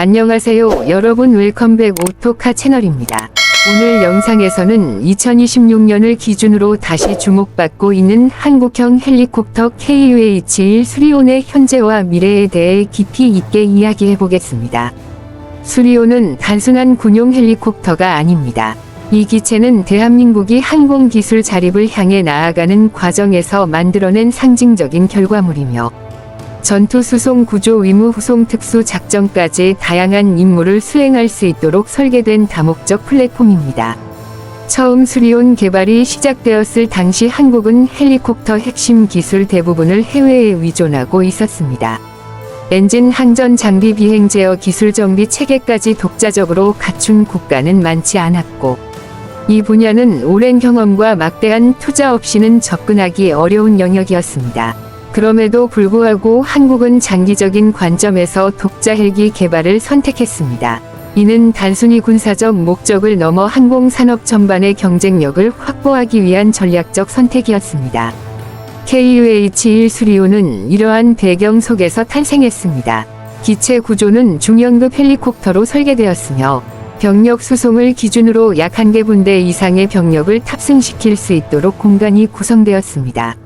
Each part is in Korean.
안녕하세요 여러분, 웰컴백 오토카 채널입니다. 오늘 영상에서는 2026년을 기준으로 다시 주목받고 있는 한국형 헬리콥터 KUH-1 수리온의 현재와 미래에 대해 깊이 있게 이야기해 보겠습니다. 수리온은 단순한 군용 헬리콥터가 아닙니다. 이 기체는 대한민국이 항공기술 자립을 향해 나아가는 과정에서 만들어낸 상징적인 결과물이며, 전투 수송 구조 의무 후송 특수 작전까지 다양한 임무를 수행할 수 있도록 설계된 다목적 플랫폼입니다. 처음 수리온 개발이 시작되었을 당시 한국은 헬리콥터 핵심 기술 대부분을 해외에 의존하고 있었습니다. 엔진 항전 장비 비행 제어 기술 정비 체계까지 독자적으로 갖춘 국가는 많지 않았고, 이 분야는 오랜 경험과 막대한 투자 없이는 접근하기 어려운 영역이었습니다. 그럼에도 불구하고 한국은 장기적인 관점에서 독자 헬기 개발을 선택했습니다. 이는 단순히 군사적 목적을 넘어 항공산업 전반의 경쟁력을 확보하기 위한 전략적 선택이었습니다. KUH-1 수리온은 이러한 배경 속에서 탄생했습니다. 기체 구조는 중형급 헬리콥터로 설계되었으며, 병력 수송을 기준으로 약 1개 분대 이상의 병력을 탑승시킬 수 있도록 공간이 구성되었습니다.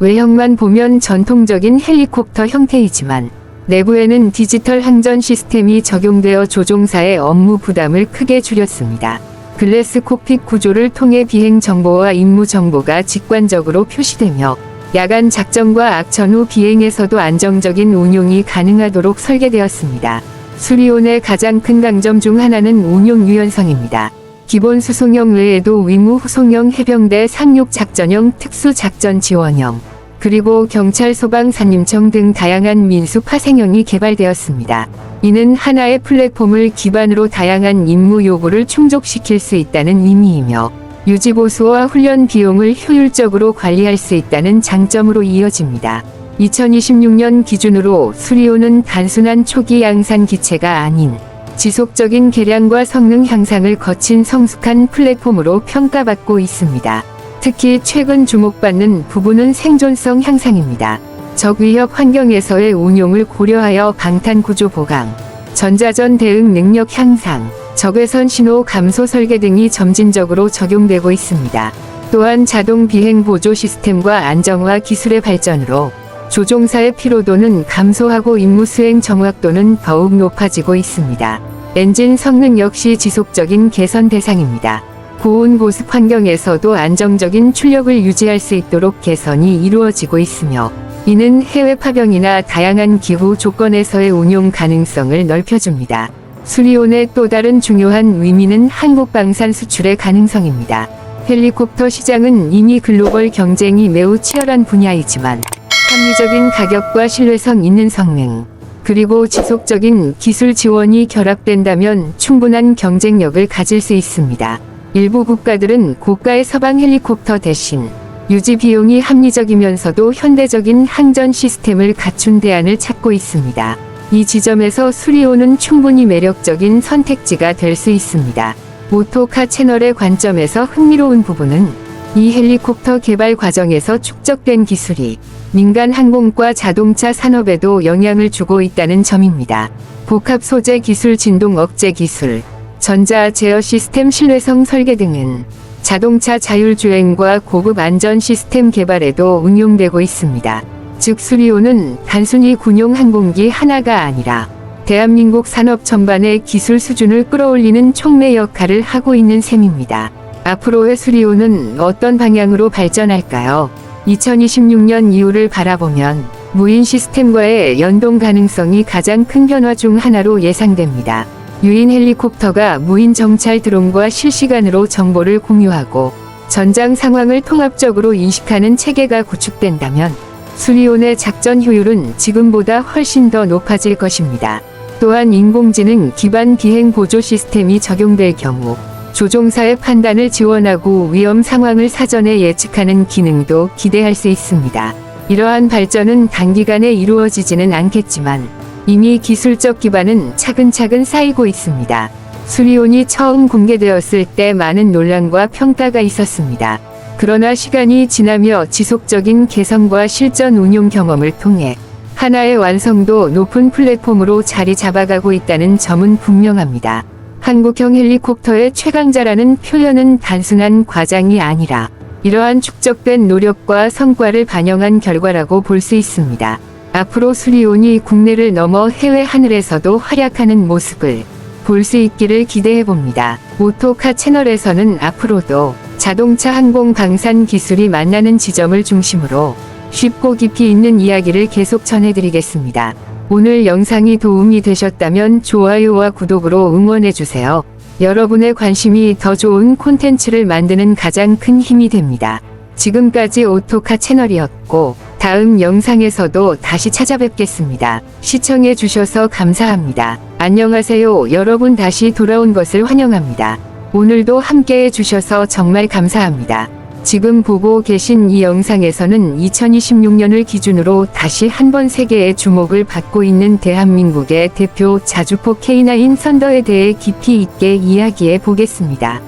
외형만 보면 전통적인 헬리콥터 형태이지만, 내부에는 디지털 항전 시스템이 적용되어 조종사의 업무 부담을 크게 줄였습니다. 글래스 콕핏 구조를 통해 비행 정보와 임무 정보가 직관적으로 표시되며, 야간 작전과 악천 후 비행에서도 안정적인 운용이 가능하도록 설계되었습니다. 수리온의 가장 큰 강점 중 하나는 운용 유연성입니다. 기본 수송형 외에도 의무 후송형 해병대 상륙 작전형 특수 작전 지원형, 그리고 경찰 소방 산림청 등 다양한 민수 파생형이 개발되었습니다. 이는 하나의 플랫폼을 기반으로 다양한 임무 요구를 충족시킬 수 있다는 의미이며, 유지 보수와 훈련 비용을 효율적으로 관리할 수 있다는 장점으로 이어집니다. 2026년 기준으로 수리온은 단순한 초기 양산 기체가 아닌 지속적인 개량과 성능 향상을 거친 성숙한 플랫폼으로 평가받고 있습니다. 특히 최근 주목받는 부분은 생존성 향상입니다. 적 위협 환경에서의 운용을 고려하여 방탄 구조 보강, 전자전 대응 능력 향상, 적외선 신호 감소 설계 등이 점진적으로 적용되고 있습니다. 또한 자동 비행 보조 시스템과 안정화 기술의 발전으로 조종사의 피로도는 감소하고 임무 수행 정확도는 더욱 높아지고 있습니다. 엔진 성능 역시 지속적인 개선 대상입니다. 고온 고습 환경에서도 안정적인 출력을 유지할 수 있도록 개선이 이루어지고 있으며, 이는 해외 파병이나 다양한 기후 조건에서의 운용 가능성을 넓혀줍니다. 수리온의 또 다른 중요한 의미는 한국 방산 수출의 가능성입니다. 헬리콥터 시장은 이미 글로벌 경쟁이 매우 치열한 분야이지만, 합리적인 가격과 신뢰성 있는 성능, 그리고 지속적인 기술 지원이 결합된다면 충분한 경쟁력을 가질 수 있습니다. 일부 국가들은 고가의 서방 헬리콥터 대신 유지 비용이 합리적이면서도 현대적인 항전 시스템을 갖춘 대안을 찾고 있습니다. 이 지점에서 수리온은 충분히 매력적인 선택지가 될 수 있습니다. 오토카 채널의 관점에서 흥미로운 부분은, 이 헬리콥터 개발 과정에서 축적된 기술이 민간 항공과 자동차 산업에도 영향을 주고 있다는 점입니다. 복합 소재 기술, 진동 억제 기술, 전자 제어 시스템, 신뢰성 설계 등은 자동차 자율주행과 고급 안전 시스템 개발에도 응용되고 있습니다. 즉 수리온은 단순히 군용 항공기 하나가 아니라 대한민국 산업 전반의 기술 수준을 끌어올리는 촉매 역할을 하고 있는 셈입니다. 앞으로의 수리온은 어떤 방향으로 발전할까요? 2026년 이후를 바라보면 무인 시스템과의 연동 가능성이 가장 큰 변화 중 하나로 예상됩니다. 유인 헬리콥터가 무인 정찰 드론과 실시간으로 정보를 공유하고 전장 상황을 통합적으로 인식하는 체계가 구축된다면, 수리온의 작전 효율은 지금보다 훨씬 더 높아질 것입니다. 또한 인공지능 기반 비행 보조 시스템이 적용될 경우 조종사의 판단을 지원하고 위험 상황을 사전에 예측하는 기능도 기대할 수 있습니다. 이러한 발전은 단기간에 이루어지지는 않겠지만, 이미 기술적 기반은 차근차근 쌓이고 있습니다. 수리온이 처음 공개되었을 때 많은 논란과 평가가 있었습니다. 그러나 시간이 지나며 지속적인 개선과 실전 운용 경험을 통해 하나의 완성도 높은 플랫폼으로 자리 잡아가고 있다는 점은 분명합니다. 한국형 헬리콥터의 최강자라는 표현은 단순한 과장이 아니라 이러한 축적된 노력과 성과를 반영한 결과라고 볼 수 있습니다. 앞으로 수리온이 국내를 넘어 해외 하늘에서도 활약하는 모습을 볼 수 있기를 기대해봅니다. 오토카 채널에서는 앞으로도 자동차 항공 방산 기술이 만나는 지점을 중심으로 쉽고 깊이 있는 이야기를 계속 전해드리겠습니다. 오늘 영상이 도움이 되셨다면 좋아요와 구독으로 응원해주세요. 여러분의 관심이 더 좋은 콘텐츠를 만드는 가장 큰 힘이 됩니다. 지금까지 오토카 채널이었고 다음 영상에서도 다시 찾아뵙겠습니다. 시청해주셔서 감사합니다. 안녕하세요. 여러분 다시 돌아온 것을 환영합니다. 오늘도 함께해 주셔서 정말 감사합니다. 지금 보고 계신 이 영상에서는 2026년을 기준으로 다시 한번 세계의 주목을 받고 있는 대한민국의 대표 자주포 K9 썬더에 대해 깊이 있게 이야기해 보겠습니다.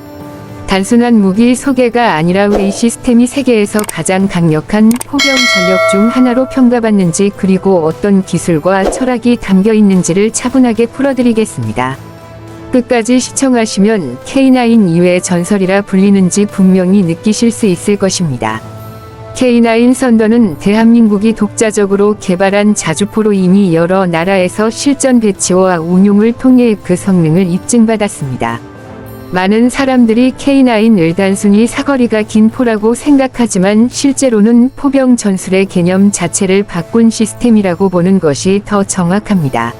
단순한 무기 소개가 아니라 왜 시스템이 세계에서 가장 강력한 포병 전력 중 하나로 평가받는지, 그리고 어떤 기술과 철학이 담겨 있는지를 차분하게 풀어드리겠습니다. 끝까지 시청하시면 K9 이외의 전설이라 불리는지 분명히 느끼실 수 있을 것입니다. K9 썬더는 대한민국이 독자적으로 개발한 자주포로 이미 여러 나라에서 실전 배치와 운용을 통해 그 성능을 입증받았습니다. 많은 사람들이 K9을 단순히 사거리가 긴 포라고 생각하지만 실제로는 포병 전술의 개념 자체를 바꾼 시스템이라고 보는 것이 더 정확합니다.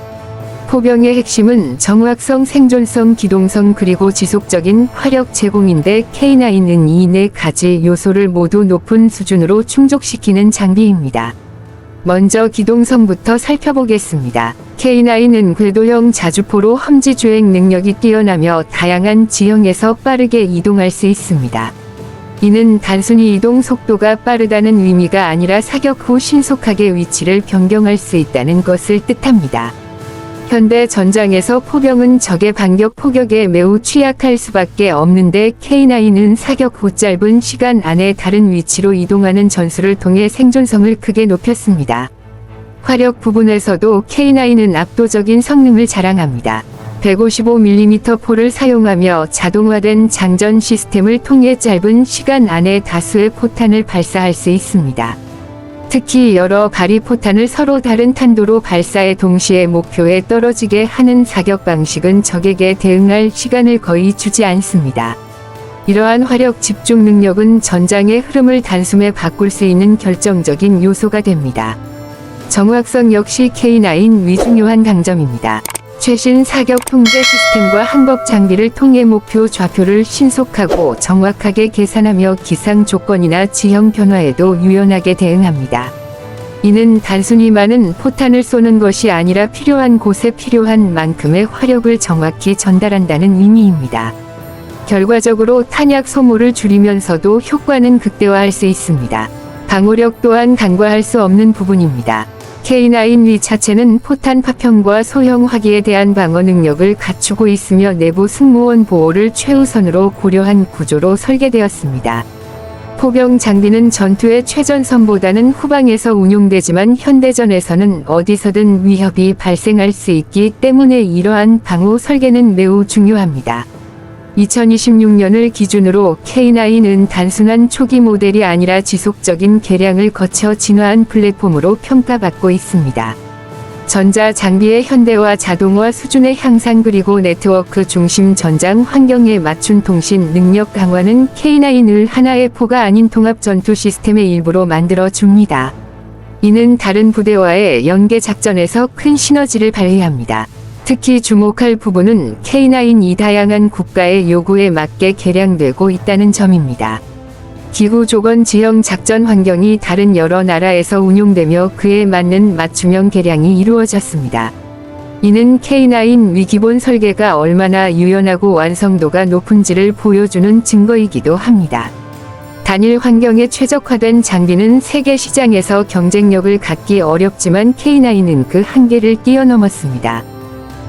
포병의 핵심은 정확성, 생존성, 기동성, 그리고 지속적인 화력 제공인데 K9은 이 네 가지 요소를 모두 높은 수준으로 충족시키는 장비입니다. 먼저 기동성부터 살펴보겠습니다. K9은 궤도형 자주포로 험지 주행 능력이 뛰어나며 다양한 지형에서 빠르게 이동할 수 있습니다. 이는 단순히 이동 속도가 빠르다는 의미가 아니라 사격 후 신속하게 위치를 변경할 수 있다는 것을 뜻합니다. 현대 전장에서 포병은 적의 반격 포격에 매우 취약할 수밖에 없는데 K9은 사격 후 짧은 시간 안에 다른 위치로 이동하는 전술을 통해 생존성을 크게 높였습니다. 화력 부분에서도 K9은 압도적인 성능을 자랑합니다. 155mm 포를 사용하며 자동화된 장전 시스템을 통해 짧은 시간 안에 다수의 포탄을 발사할 수 있습니다. 특히 여러 발이 포탄을 서로 다른 탄도로 발사해 동시에 목표에 떨어지게 하는 사격 방식은 적에게 대응할 시간을 거의 주지 않습니다. 이러한 화력 집중 능력은 전장의 흐름을 단숨에 바꿀 수 있는 결정적인 요소가 됩니다. 정확성 역시 K9 위중요한 강점입니다. 최신 사격 통제 시스템과 항법 장비를 통해 목표 좌표를 신속하고 정확하게 계산하며 기상 조건이나 지형 변화에도 유연하게 대응합니다. 이는 단순히 많은 포탄을 쏘는 것이 아니라 필요한 곳에 필요한 만큼의 화력을 정확히 전달한다는 의미입니다. 결과적으로 탄약 소모를 줄이면서도 효과는 극대화할 수 있습니다. 방호력 또한 간과할 수 없는 부분입니다. K9 위 자체는 포탄 파편과 소형 화기에 대한 방어 능력을 갖추고 있으며 내부 승무원 보호를 최우선으로 고려한 구조로 설계되었습니다. 포병 장비는 전투의 최전선보다는 후방에서 운용되지만 현대전에서는 어디서든 위협이 발생할 수 있기 때문에 이러한 방호 설계는 매우 중요합니다. 2026년을 기준으로 K9은 단순한 초기 모델이 아니라 지속적인 개량을 거쳐 진화한 플랫폼으로 평가받고 있습니다. 전자 장비의 현대화, 자동화 수준의 향상, 그리고 네트워크 중심 전장 환경에 맞춘 통신 능력 강화는 K9을 하나의 포가 아닌 통합 전투 시스템의 일부로 만들어 줍니다. 이는 다른 부대와의 연계 작전에서 큰 시너지를 발휘합니다. 특히 주목할 부분은 K9이 다양한 국가의 요구에 맞게 개량되고 있다는 점입니다. 기후 조건, 지형, 작전 환경이 다른 여러 나라에서 운용되며 그에 맞는 맞춤형 개량이 이루어졌습니다. 이는 K9 위 기본 설계가 얼마나 유연하고 완성도가 높은지를 보여주는 증거이기도 합니다. 단일 환경에 최적화된 장비는 세계 시장에서 경쟁력을 갖기 어렵지만 K9은 그 한계를 뛰어넘었습니다.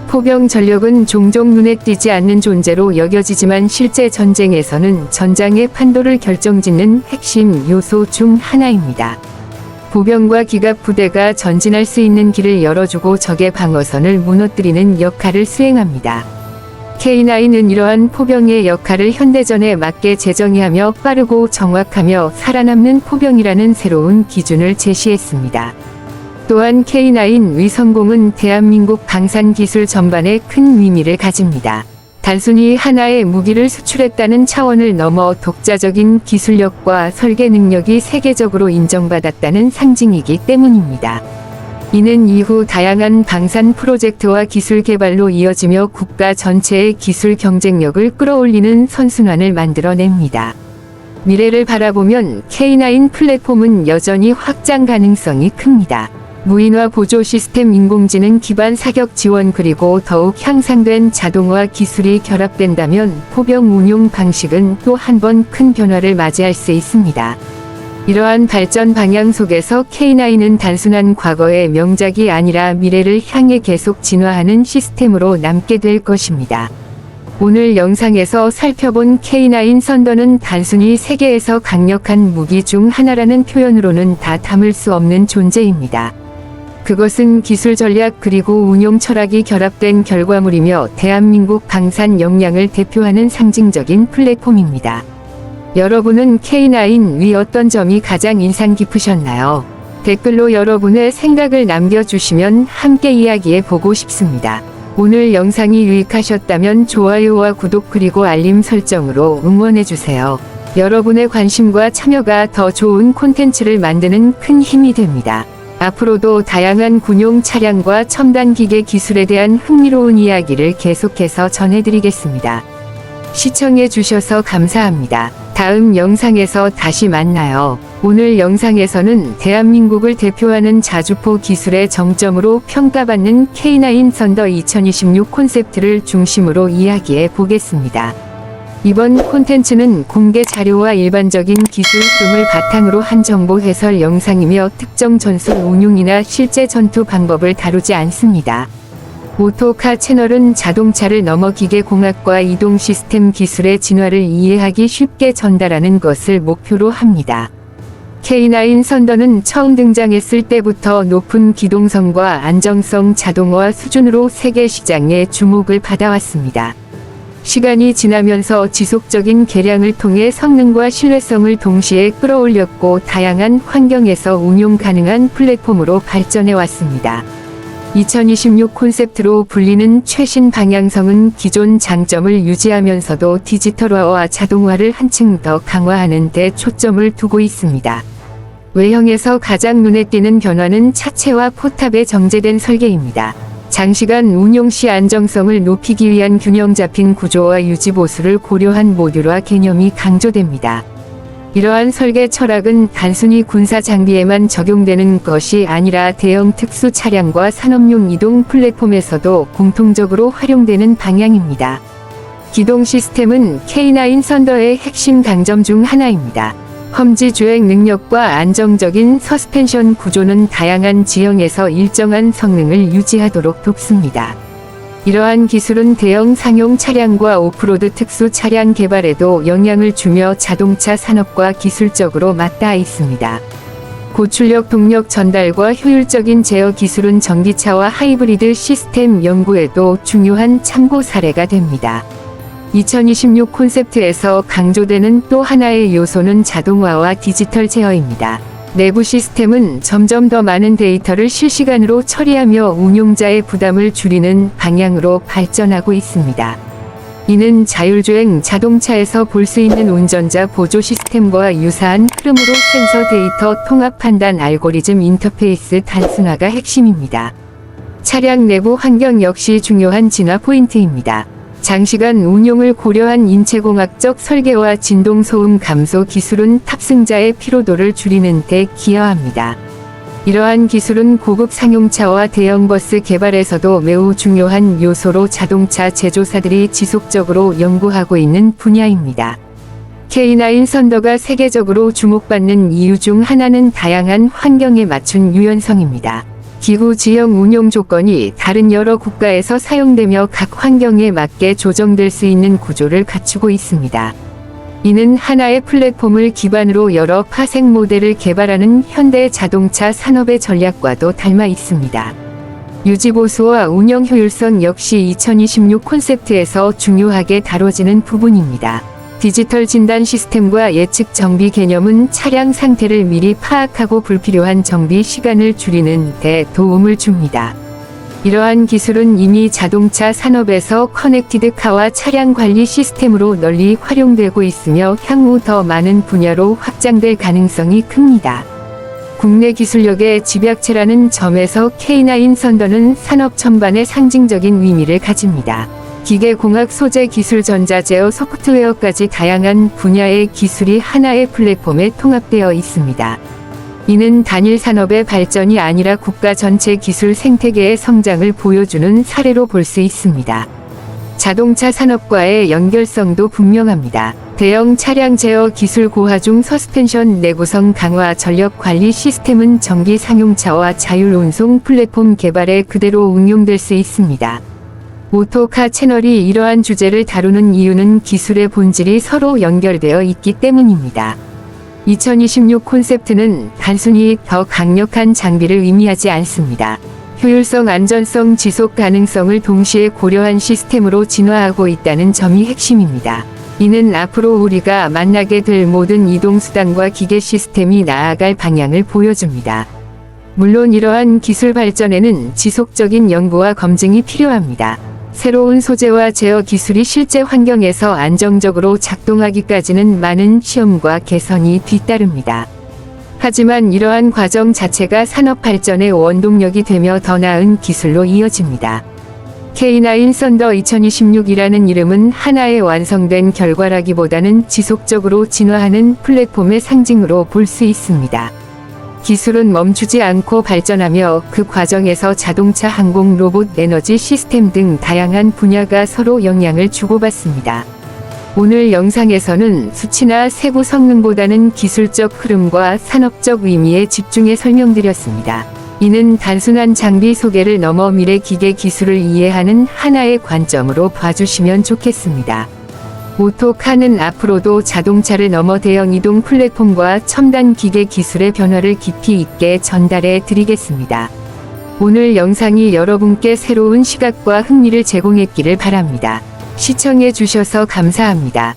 포병 전력은 종종 눈에 띄지 않는 존재로 여겨지지만 실제 전쟁에서는 전장의 판도를 결정짓는 핵심 요소 중 하나입니다. 보병과 기갑 부대가 전진할 수 있는 길을 열어주고 적의 방어선을 무너뜨리는 역할을 수행합니다. K9은 이러한 포병의 역할을 현대전에 맞게 재정의하며 빠르고 정확하며 살아남는 포병이라는 새로운 기준을 제시했습니다. 또한 K9 위성공은 대한민국 방산기술 전반에 큰 의미를 가집니다. 단순히 하나의 무기를 수출했다는 차원을 넘어 독자적인 기술력과 설계 능력이 세계적으로 인정받았다는 상징이기 때문입니다. 이는 이후 다양한 방산 프로젝트와 기술 개발로 이어지며 국가 전체의 기술 경쟁력을 끌어올리는 선순환을 만들어냅니다. 미래를 바라보면 K9 플랫폼은 여전히 확장 가능성이 큽니다. 무인화 보조 시스템, 인공지능 기반 사격 지원, 그리고 더욱 향상된 자동화 기술이 결합된다면 포병 운용 방식은 또 한 번 큰 변화를 맞이할 수 있습니다. 이러한 발전 방향 속에서 K9은 단순한 과거의 명작이 아니라 미래를 향해 계속 진화하는 시스템으로 남게 될 것입니다. 오늘 영상에서 살펴본 K9 선더는 단순히 세계에서 강력한 무기 중 하나라는 표현으로는 다 담을 수 없는 존재입니다. 그것은 기술 전략 그리고 운용 철학이 결합된 결과물이며 대한민국 방산 역량을 대표하는 상징적인 플랫폼입니다. 여러분은 K9 위 어떤 점이 가장 인상 깊으셨나요? 댓글로 여러분의 생각을 남겨주시면 함께 이야기해보고 싶습니다. 오늘 영상이 유익하셨다면 좋아요와 구독 그리고 알림 설정으로 응원해주세요. 여러분의 관심과 참여가 더 좋은 콘텐츠를 만드는 큰 힘이 됩니다. 앞으로도 다양한 군용 차량과 첨단 기계 기술에 대한 흥미로운 이야기를 계속해서 전해드리겠습니다. 시청해주셔서 감사합니다. 다음 영상에서 다시 만나요. 오늘 영상에서는 대한민국을 대표하는 자주포 기술의 정점으로 평가받는 K9 선더 2026 콘셉트를 중심으로 이야기해 보겠습니다. 이번 콘텐츠는 공개 자료와 일반적인 기술 등을 바탕으로 한 정보 해설 영상이며 특정 전술 운용이나 실제 전투 방법을 다루지 않습니다. 오토카 채널은 자동차를 넘어 기계공학과 이동 시스템 기술의 진화를 이해하기 쉽게 전달하는 것을 목표로 합니다. K9 선더는 처음 등장했을 때부터 높은 기동성과 안정성, 자동화 수준으로 세계 시장에 주목을 받아왔습니다. 시간이 지나면서 지속적인 개량을 통해 성능과 신뢰성을 동시에 끌어올렸고 다양한 환경에서 운용 가능한 플랫폼으로 발전해 왔습니다. 2026 콘셉트로 불리는 최신 방향성은 기존 장점을 유지하면서도 디지털화와 자동화를 한층 더 강화하는 데 초점을 두고 있습니다. 외형에서 가장 눈에 띄는 변화는 차체와 포탑의 정제된 설계입니다. 장시간 운용 시 안정성을 높이기 위한 균형 잡힌 구조와 유지 보수를 고려한 모듈화 개념이 강조됩니다. 이러한 설계 철학은 단순히 군사 장비에만 적용되는 것이 아니라 대형 특수 차량과 산업용 이동 플랫폼에서도 공통적으로 활용되는 방향입니다. 기동 시스템은 K9 선더의 핵심 강점 중 하나입니다. 험지 주행 능력과 안정적인 서스펜션 구조는 다양한 지형에서 일정한 성능을 유지하도록 돕습니다. 이러한 기술은 대형 상용 차량과 오프로드 특수 차량 개발에도 영향을 주며 자동차 산업과 기술적으로 맞닿아 있습니다. 고출력 동력 전달과 효율적인 제어 기술은 전기차와 하이브리드 시스템 연구에도 중요한 참고 사례가 됩니다. 2026 콘셉트에서 강조되는 또 하나의 요소는 자동화와 디지털 제어입니다. 내부 시스템은 점점 더 많은 데이터를 실시간으로 처리하며 운용자의 부담을 줄이는 방향으로 발전하고 있습니다. 이는 자율주행 자동차에서 볼 수 있는 운전자 보조 시스템과 유사한 흐름으로 센서 데이터 통합 판단 알고리즘 인터페이스 단순화가 핵심입니다. 차량 내부 환경 역시 중요한 진화 포인트입니다. 장시간 운용을 고려한 인체공학적 설계와 진동소음 감소 기술은 탑승자의 피로도를 줄이는 데 기여합니다. 이러한 기술은 고급 상용차와 대형 버스 개발에서도 매우 중요한 요소로 자동차 제조사들이 지속적으로 연구하고 있는 분야입니다. K9 선더가 세계적으로 주목받는 이유 중 하나는 다양한 환경에 맞춘 유연성입니다. 기후 지형 운용 조건이 다른 여러 국가에서 사용되며 각 환경에 맞게 조정될 수 있는 구조를 갖추고 있습니다. 이는 하나의 플랫폼을 기반으로 여러 파생 모델을 개발하는 현대 자동차 산업의 전략과도 닮아 있습니다. 유지보수와 운영 효율성 역시 2026 콘셉트에서 중요하게 다뤄지는 부분입니다. 디지털 진단 시스템과 예측 정비 개념은 차량 상태를 미리 파악하고 불필요한 정비 시간을 줄이는 데 도움을 줍니다. 이러한 기술은 이미 자동차 산업에서 커넥티드 카와 차량 관리 시스템으로 널리 활용되고 있으며 향후 더 많은 분야로 확장될 가능성이 큽니다. 국내 기술력의 집약체라는 점에서 K9 썬더는 산업 전반의 상징적인 의미를 가집니다. 기계공학 소재 기술 전자 제어 소프트웨어까지 다양한 분야의 기술이 하나의 플랫폼에 통합되어 있습니다. 이는 단일 산업의 발전이 아니라 국가 전체 기술 생태계의 성장을 보여주는 사례로 볼 수 있습니다. 자동차 산업과의 연결성도 분명합니다. 대형 차량 제어 기술 고화 중 서스펜션 내구성 강화 전력 관리 시스템은 전기 상용차와 자율 운송 플랫폼 개발에 그대로 응용될 수 있습니다. 오토카 채널이 이러한 주제를 다루는 이유는 기술의 본질이 서로 연결되어 있기 때문입니다. 2026 콘셉트는 단순히 더 강력한 장비를 의미하지 않습니다. 효율성, 안전성, 지속 가능성을 동시에 고려한 시스템으로 진화하고 있다는 점이 핵심입니다. 이는 앞으로 우리가 만나게 될 모든 이동수단과 기계 시스템이 나아갈 방향을 보여줍니다. 물론 이러한 기술 발전에는 지속적인 연구와 검증이 필요합니다. 새로운 소재와 제어 기술이 실제 환경에서 안정적으로 작동하기까지는 많은 시험과 개선이 뒤따릅니다. 하지만 이러한 과정 자체가 산업 발전의 원동력이 되며 더 나은 기술로 이어집니다. K9 썬더 2026이라는 이름은 하나의 완성된 결과라기보다는 지속적으로 진화하는 플랫폼의 상징으로 볼 수 있습니다. 기술은 멈추지 않고 발전하며 그 과정에서 자동차, 항공, 로봇, 에너지 시스템 등 다양한 분야가 서로 영향을 주고받습니다. 오늘 영상에서는 수치나 세부 성능보다는 기술적 흐름과 산업적 의미에 집중해 설명드렸습니다. 이는 단순한 장비 소개를 넘어 미래 기계 기술을 이해하는 하나의 관점으로 봐주시면 좋겠습니다. 오토카는 앞으로도 자동차를 넘어 대형 이동 플랫폼과 첨단 기계 기술의 변화를 깊이 있게 전달해 드리겠습니다. 오늘 영상이 여러분께 새로운 시각과 흥미를 제공했기를 바랍니다. 시청해 주셔서 감사합니다.